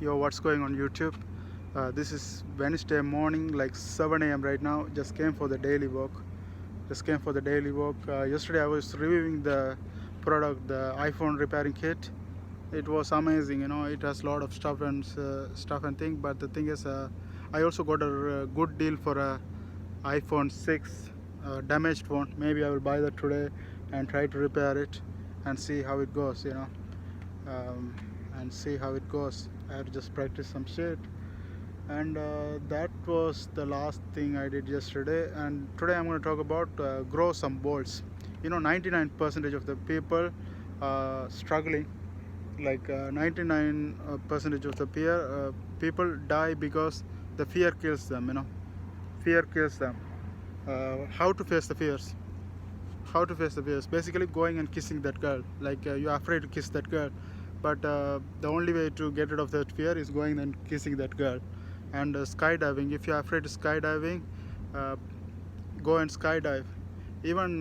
Yo, what's going on YouTube? This is Wednesday morning, like 7 a.m. right now. Just came for the daily walk. Yesterday I was reviewing the product, the iPhone repairing kit. It was amazing. It has a lot of stuff and thing. But the thing is, I also got a good deal for a iPhone 6 damaged one. Maybe I will buy that today and try to repair it and see how it goes. Um, and see how it goes. I have to just practice some shit. And that was the last thing I did yesterday. And today I'm going to talk about grow some balls. 99% of the people struggling. Like 99% of the people die because the fear kills them. Fear kills them. How to face the fears? Basically going and kissing that girl. Like you're afraid to kiss that girl, but the only way to get rid of that fear is going and kissing that girl. And skydiving, if you're afraid of skydiving, uh, go and skydive. Even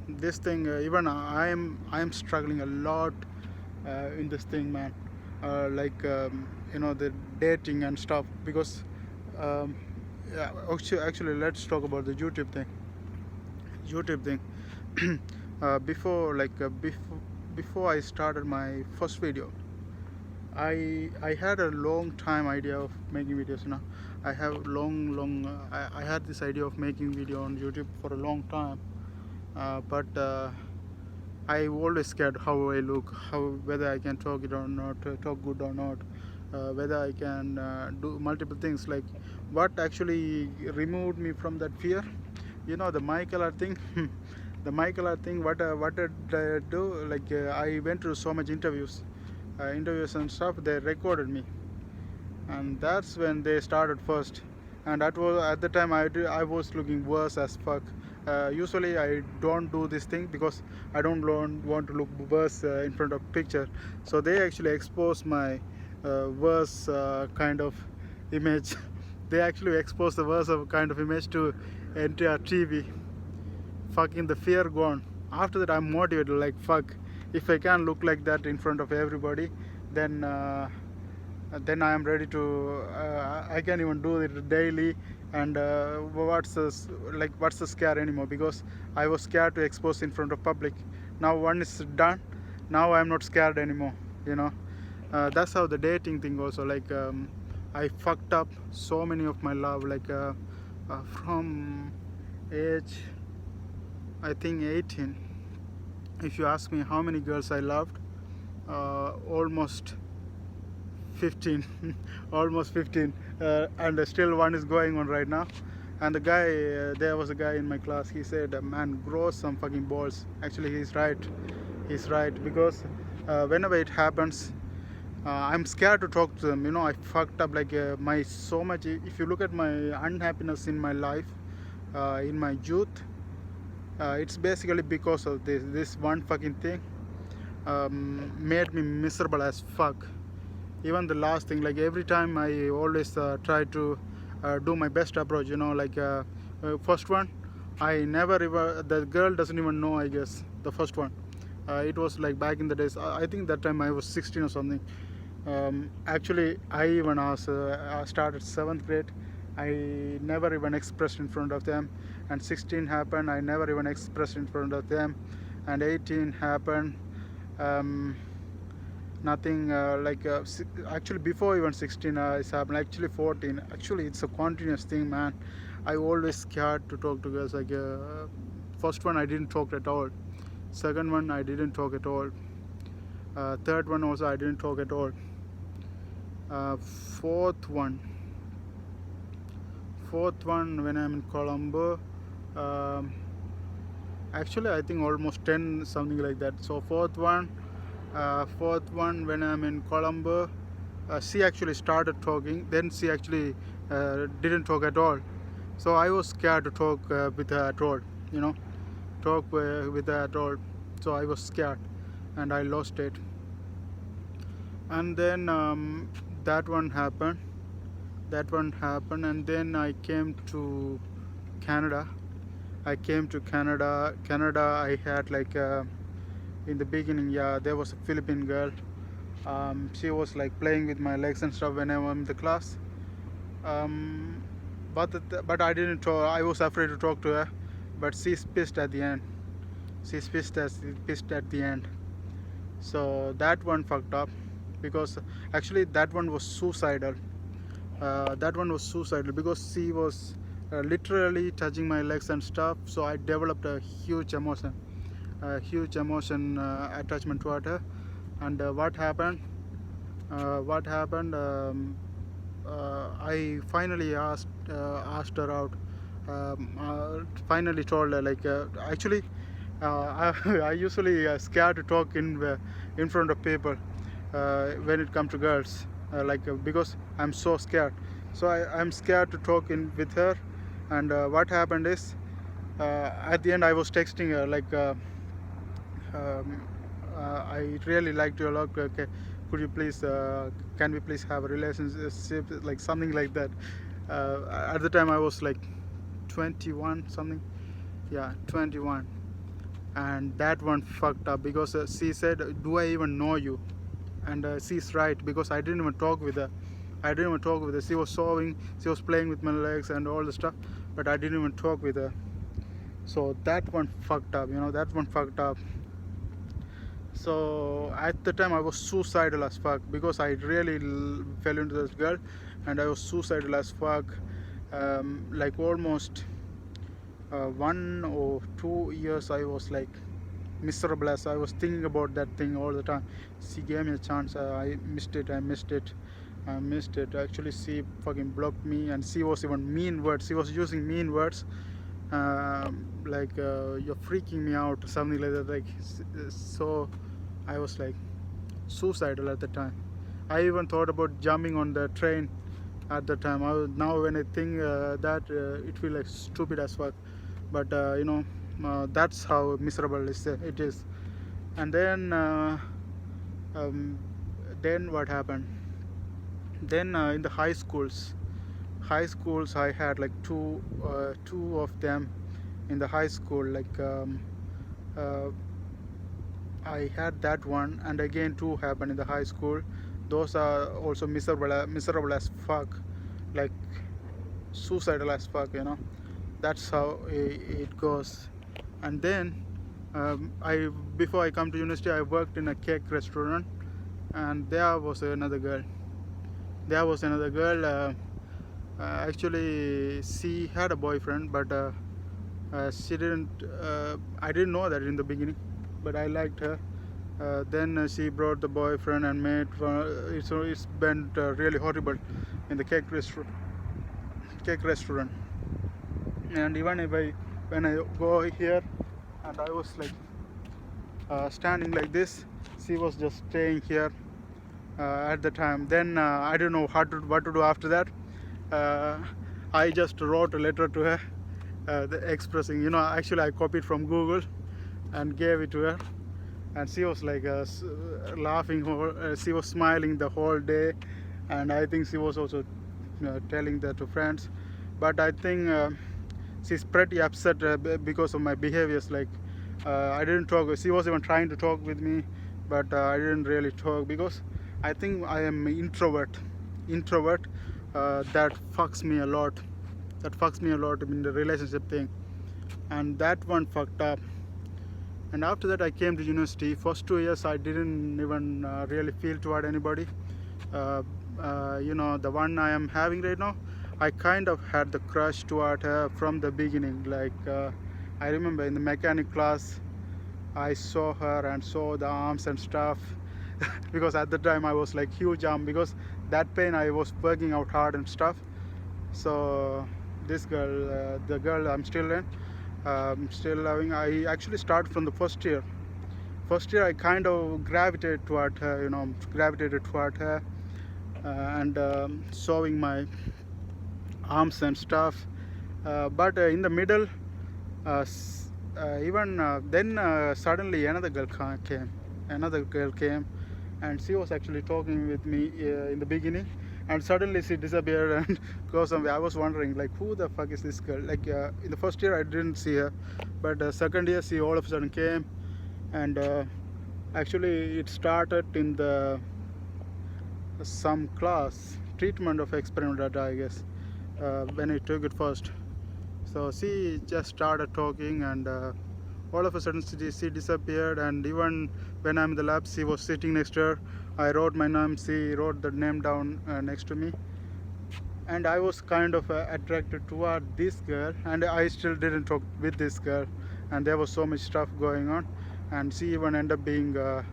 this thing, even I am struggling a lot in this thing, man. The dating and stuff, because um, yeah, actually let's talk about the YouTube thing. Before I started my first video, I had a long time idea of making videos. I have I had this idea of making video on YouTube for a long time, but I always scared how I look, how whether I can talk it or not, talk good or not, whether I can do multiple things. Like what actually removed me from that fear, the Michael thing. The Michael thing. What did I do? Like I went to so much interviews and stuff. They recorded me, and that's when they started first. And that was at the time I was looking worse as fuck. Usually I don't do this thing because I don't want to look worse in front of picture. So they actually exposed my worse kind of image. They actually exposed the worst of kind of image to entire TV. Fucking the fear gone. After that I'm motivated, like fuck, if I can look like that in front of everybody, then I am ready to I can even do it daily. And what's the scare anymore, because I was scared to expose in front of public. Now one is done, now I'm not scared anymore. you know that's how the dating thing also, like I fucked up so many of my love, like from age, I think 18. If you ask me how many girls I loved, almost 15. Almost 15. And still one is going on right now. And the guy, there was a guy in my class, he said, man, grow some fucking balls. Actually he's right, because whenever it happens, I'm scared to talk to them. I fucked up, like my so much. If you look at my unhappiness in my life, in my youth, it's basically because of this one fucking thing. Made me miserable as fuck. Even the last thing, like every time I always try to do my best approach. First one, I never even, the girl doesn't even know, I guess, the first one. It was like back in the days. I think that time I was 16 or something. Actually I even I started 7th grade. I never even expressed in front of them. And 16 happened, I never even expressed in front of them. And 18 happened, nothing. Actually before even 16 it's happened. Actually 14. Actually it's a continuous thing, man. I always scared to talk to girls. Like first one I didn't talk at all, second one I didn't talk at all, third one also I didn't talk at all, fourth one when I'm in Colombo, actually I think almost 10, something like that. So fourth one when I'm in Colombo, she actually started talking, then she actually didn't talk at all. So I was scared to talk with her at all, with her at all. So I was scared and I lost it. And then that one happened, and then I came to Canada. I had like in the beginning, yeah, there was a Philippine girl. She was like playing with my legs and stuff whenever I'm in the class. um, but I didn't talk. I was afraid to talk to her, but she's pissed at the end. She's pissed at the end. So that one fucked up, because actually that one was suicidal. That one was suicidal because she was literally touching my legs and stuff. So I developed a huge emotion attachment toward her. And what happened? What happened? I finally asked her out. Finally told her, like, actually, I usually scared to talk in front of people when it comes to girls, because I'm so scared. So I'm scared to talk in with her. And what happened is, at the end I was texting her like, um, I really liked you a lot. Okay, could you please, can we please have a relationship, like something like that. At the time I was like 21 something. Yeah, 21. And that one fucked up because she said, do I even know you? And she's right, because I didn't even talk with her. She was sewing, she was playing with my legs and all the stuff, but I didn't even talk with her. So that one fucked up, that one fucked up. So at the time I was suicidal as fuck, because I really fell into this girl, and I was suicidal as fuck. Like almost 1 or 2 years I was like miserable, as I was thinking about that thing all the time. She gave me a chance, I missed it. Actually, she fucking blocked me, and she was even mean words. She was using mean words, like, you're freaking me out, something like that. Like, so I was like suicidal at the time. I even thought about jumping on the train at the time. Now when I think that, it feels like stupid as fuck. But that's how miserable it is. And um, then what happened? Then in the high schools I had like two of them in the high school. Like, uh, I had that one, and again two happened in the high school. Those are also miserable as fuck, like suicidal as fuck. That's how it goes. And then, I before I come to university, I worked in a cake restaurant, and there was another girl. Actually, she had a boyfriend, but she didn't. I didn't know that in the beginning, but I liked her. Then she brought the boyfriend and made. It's been really horrible in the cake restaurant. And even when I go here, and I was like standing like this, she was just staying here at the time. Then I don't know what to do after that. uh, I just wrote a letter to her, expressing, actually I copied from Google and gave it to her. And she was like laughing, she was smiling the whole day. And I think she was also telling that to friends. But I think she's pretty upset because of my behaviors. Like, I didn't talk. She was even trying to talk with me, but I didn't really talk, because I think I am introvert. That fucks me a lot. In the relationship thing. And that one fucked up. And after that I came to university. First 2 years I didn't even really feel toward anybody. The one I am having right now, I kind of had the crush toward her from the beginning. Like, I remember in the mechanic class I saw her and saw the arms and stuff. Because at the time I was like huge arm, because that pain I was working out hard and stuff. So this girl, the girl I'm still in, still loving. I actually started from the first year. I kind of gravitated toward her, and showing my arms and stuff. But in the middle, even then suddenly another girl came, and she was actually talking with me in the beginning, and suddenly she disappeared and goes somewhere. I was wondering, like, who the fuck is this girl? Like, in the first year I didn't see her, but second year she all of a sudden came. And actually it started in the some class treatment of experiment that I guess when I took it first. So she just started talking, and all of a sudden she disappeared. And even when I'm in the lab, she was sitting next to her. I wrote my name, she wrote the name down next to me, and I was kind of attracted toward this girl, and I still didn't talk with this girl, and there was so much stuff going on, and she even ended up being uh,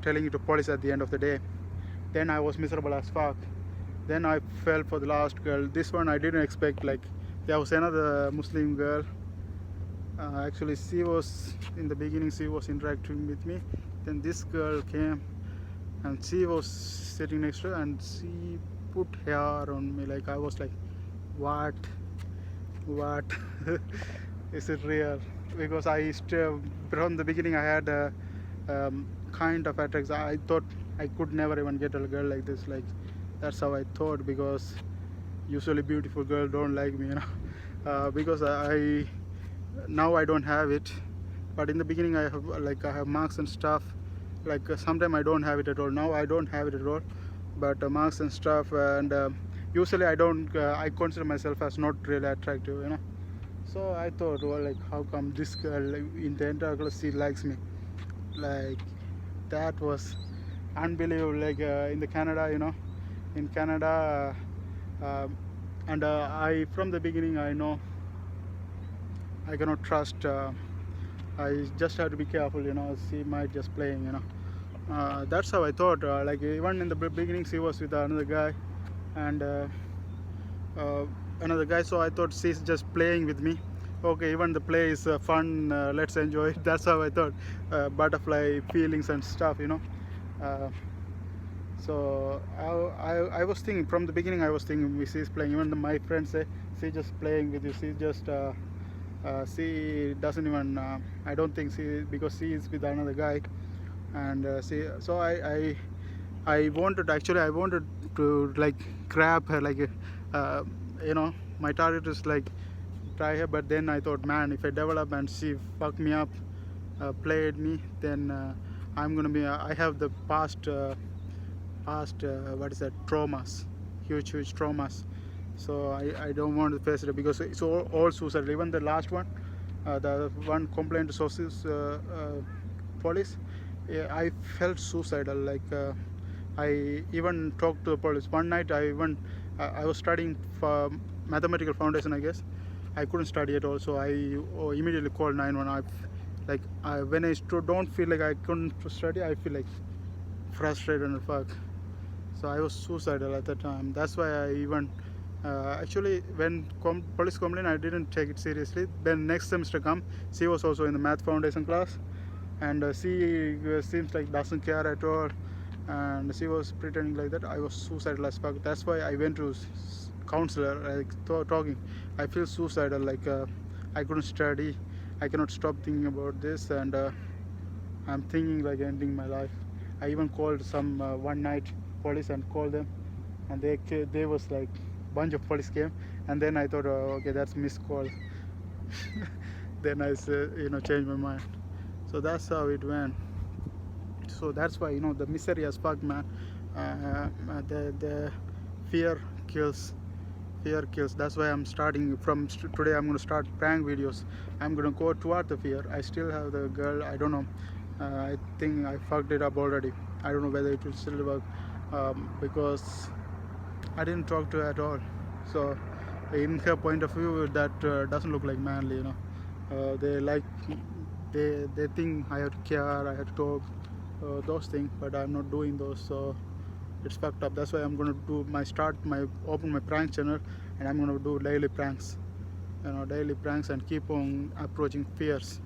telling it to police at the end of the day. Then I was miserable as fuck. Then I fell for the last girl. This one I didn't expect. Like, there was another Muslim girl. Actually, she was in the beginning, she was interacting with me. Then this girl came, and she was sitting next to her, and she put hair on me. Like, I was like, what is it real? Because from the beginning I had a kind of attacks. I thought I could never even get a girl like this. Like, that's how I thought, because usually beautiful girls don't like me, because now I don't have it, but in the beginning I have marks and stuff. Like, sometimes I don't have it at all. Now I don't have it at all, but marks and stuff. And usually I don't I consider myself as not really attractive. So I thought, well, like, how come this girl in the entire class, she likes me? Like, that was unbelievable. Like, in the Canada, in Canada, and I from the beginning I know I cannot trust. I just have to be careful. She might just playing. That's how I thought. Like, even in the beginning, she was with another guy, and another guy. So I thought she's just playing with me. Okay, even the play is fun. Let's enjoy it. That's how I thought. Butterfly feelings and stuff. So I was thinking from the beginning. I was thinking she's playing. Even my friends say she's just playing with you. She's just she doesn't even. I don't think because she is with another guy, and So I wanted, actually I wanted to like grab her, like my target is like try her. But then I thought, man, if I develop and she fuck me up, played me, then I'm gonna be. I have the past what is that, traumas, huge traumas. So I don't want to face it, because it's all suicide. Even the last one, the one complaint to sources police, yeah, I felt suicidal. Like, I even talked to the police one night. I was studying for mathematical foundation, I guess. I couldn't study at all, so I immediately called 911. When I don't feel like I couldn't study, I feel like frustrated and fuck. So I was suicidal at that time. That's why I even actually, when police complained, I didn't take it seriously. Then next semester come, she was also in the math foundation class, and she seems like doesn't care at all, and she was pretending like that. I was suicidal as fuck. That's why I went to counselor, like talking. I feel suicidal. Like, I couldn't study. I cannot stop thinking about this, and I'm thinking like ending my life. I even called some one night police and called them, and they was like bunch of police came, and then I thought, oh, okay, that's missed call. Then I said, changed my mind. So that's how it went. So that's why, the misery as fuck, man. The fear kills. Fear kills. That's why I'm starting from today. I'm going to start prank videos. I'm going to go toward the fear. I still have the girl. I don't know. I think I fucked it up already. I don't know whether it will still work, because I didn't talk to her at all. So in her point of view, that doesn't look like manly. They think I have to care, I have to talk, those things, but I'm not doing those. So it's fucked up. That's why I'm gonna open my prank channel, and I'm gonna do daily pranks. Daily pranks, and keep on approaching fears.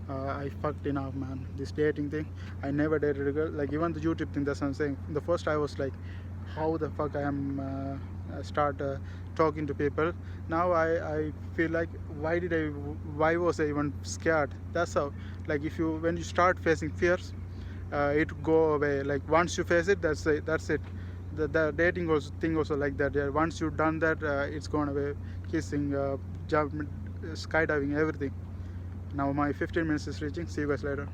I fucked enough, man. This dating thing, I never dated a girl. Like, even the YouTube thing, that's what I'm saying. In the first, I was like, how the fuck I am start talking to people. Now I feel like, why was I even scared? That's how, like, when you start facing fears, it go away. Like, once you face it, that's it. The dating thing also like that. Yeah, once you've done that, it's gone away. Kissing, skydiving, everything. Now my 15 minutes is reaching. See you guys later.